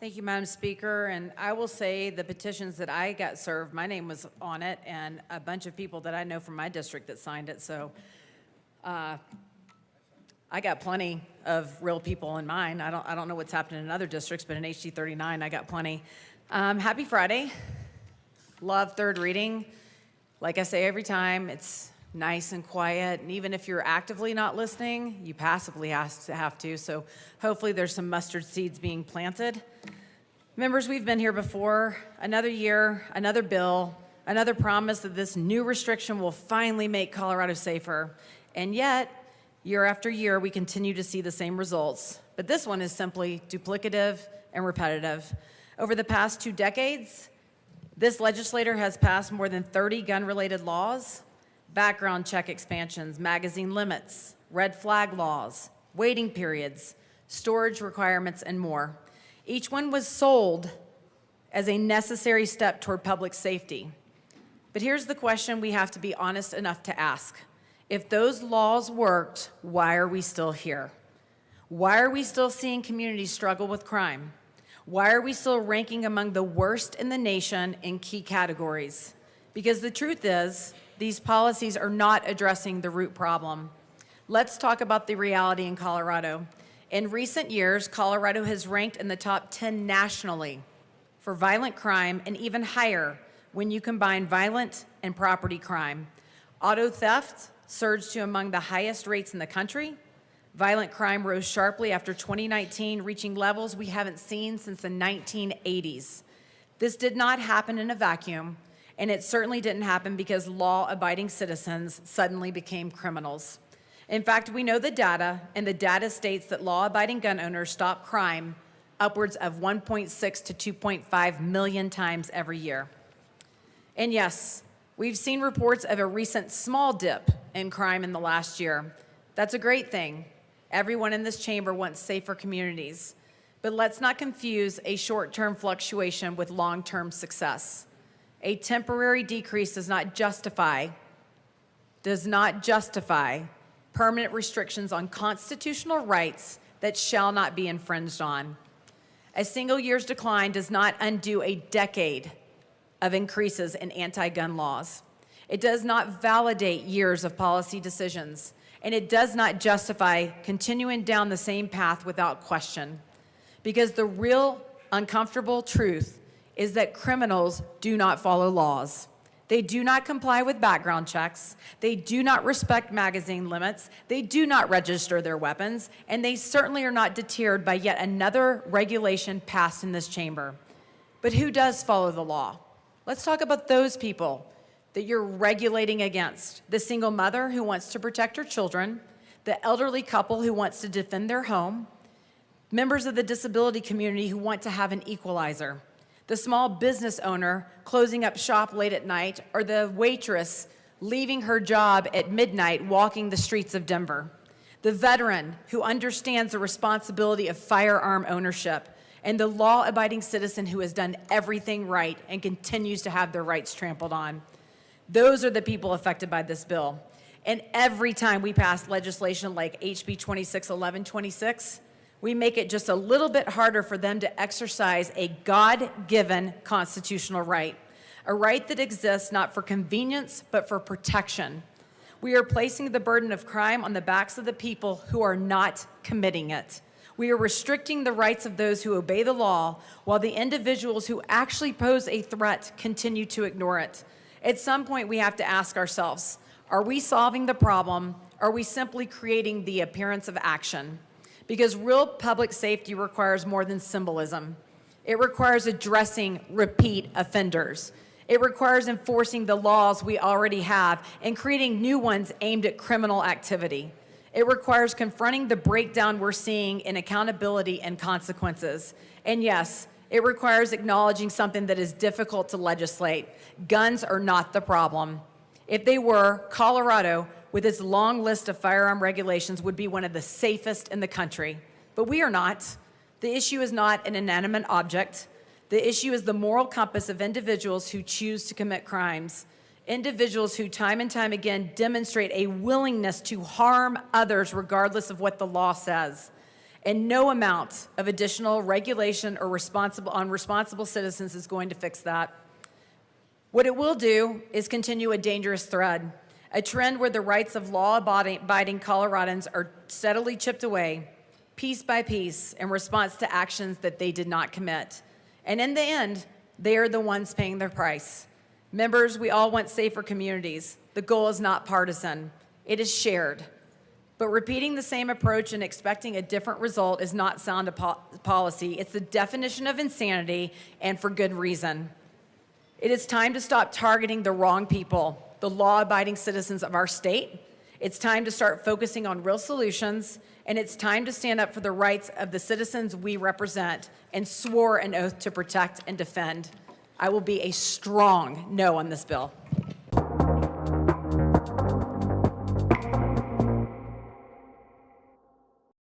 Thank you, Madam Speaker. And I will say the petitions that I got served, my name was on it, and a bunch of people that I know from my district that signed it. So I got plenty of real people in mine. I don't know what's happening in other districts, but in HD 39, I got plenty. Happy Friday. Love third reading. Like I say every time, it's nice and quiet, and even if you're actively not listening, you passively have to, so hopefully there's some mustard seeds being planted. Members, we've been here before. Another year, another bill, another promise that this new restriction will finally make Colorado safer, and yet, year after year, we continue to see the same results, but this one is simply duplicative and repetitive. Over the past 2 decades, this legislator has passed more than 30 gun-related laws, background check expansions, magazine limits, red flag laws, waiting periods, storage requirements, and more. Each one was sold as a necessary step toward public safety. But here's the question we have to be honest enough to ask. If those laws worked, why are we still here? Why are we still seeing communities struggle with crime? Why are we still ranking among the worst in the nation in key categories? Because the truth is, these policies are not addressing the root problem. Let's talk about the reality in Colorado. In recent years, Colorado has ranked in the top 10 nationally for violent crime and even higher when you combine violent and property crime. Auto theft surged to among the highest rates in the country. Violent crime rose sharply after 2019, reaching levels we haven't seen since the 1980s. This did not happen in a vacuum. And it certainly didn't happen because law-abiding citizens suddenly became criminals. In fact, we know the data, and the data states that law-abiding gun owners stop crime upwards of 1.6 to 2.5 million times every year. And yes, we've seen reports of a recent small dip in crime in the last year. That's a great thing. Everyone in this chamber wants safer communities. But let's not confuse a short-term fluctuation with long-term success. A temporary decrease does not justify permanent restrictions on constitutional rights that shall not be infringed on. A single year's decline does not undo a decade of increases in anti-gun laws. It does not validate years of policy decisions, and it does not justify continuing down the same path without question. Because the real uncomfortable truth is that criminals do not follow laws. They do not comply with background checks. They do not respect magazine limits. They do not register their weapons. And they certainly are not deterred by yet another regulation passed in this chamber. But who does follow the law? Let's talk about those people that you're regulating against. The single mother who wants to protect her children, the elderly couple who wants to defend their home, members of the disability community who want to have an equalizer, the small business owner closing up shop late at night, or the waitress leaving her job at midnight walking the streets of Denver, the veteran who understands the responsibility of firearm ownership, and the law-abiding citizen who has done everything right and continues to have their rights trampled on. Those are the people affected by this bill. And every time we pass legislation like HB 26-1126, we make it just a little bit harder for them to exercise a God-given constitutional right, a right that exists not for convenience, but for protection. We are placing the burden of crime on the backs of the people who are not committing it. We are restricting the rights of those who obey the law, while the individuals who actually pose a threat continue to ignore it. At some point, we have to ask ourselves, are we solving the problem? Are we simply creating the appearance of action? Because real public safety requires more than symbolism. It requires addressing repeat offenders. It requires enforcing the laws we already have and creating new ones aimed at criminal activity. It requires confronting the breakdown we're seeing in accountability and consequences. And yes, it requires acknowledging something that is difficult to legislate. Guns are not the problem. If they were, Colorado, with its long list of firearm regulations, would be one of the safest in the country. But we are not. The issue is not an inanimate object. The issue is the moral compass of individuals who choose to commit crimes, individuals who time and time again demonstrate a willingness to harm others regardless of what the law says. And no amount of additional regulation or responsible citizens is going to fix that. What it will do is continue a dangerous thread, a trend where the rights of law-abiding Coloradans are steadily chipped away, piece by piece, in response to actions that they did not commit. And in the end, they are the ones paying their price. Members, we all want safer communities. The goal is not partisan. It is shared. But repeating the same approach and expecting a different result is not sound policy. It's the definition of insanity, and for good reason. It is time to stop targeting the wrong people, the law-abiding citizens of our state. It's time to start focusing on real solutions, and it's time to stand up for the rights of the citizens we represent and swore an oath to protect and defend. I will be a strong no on this bill.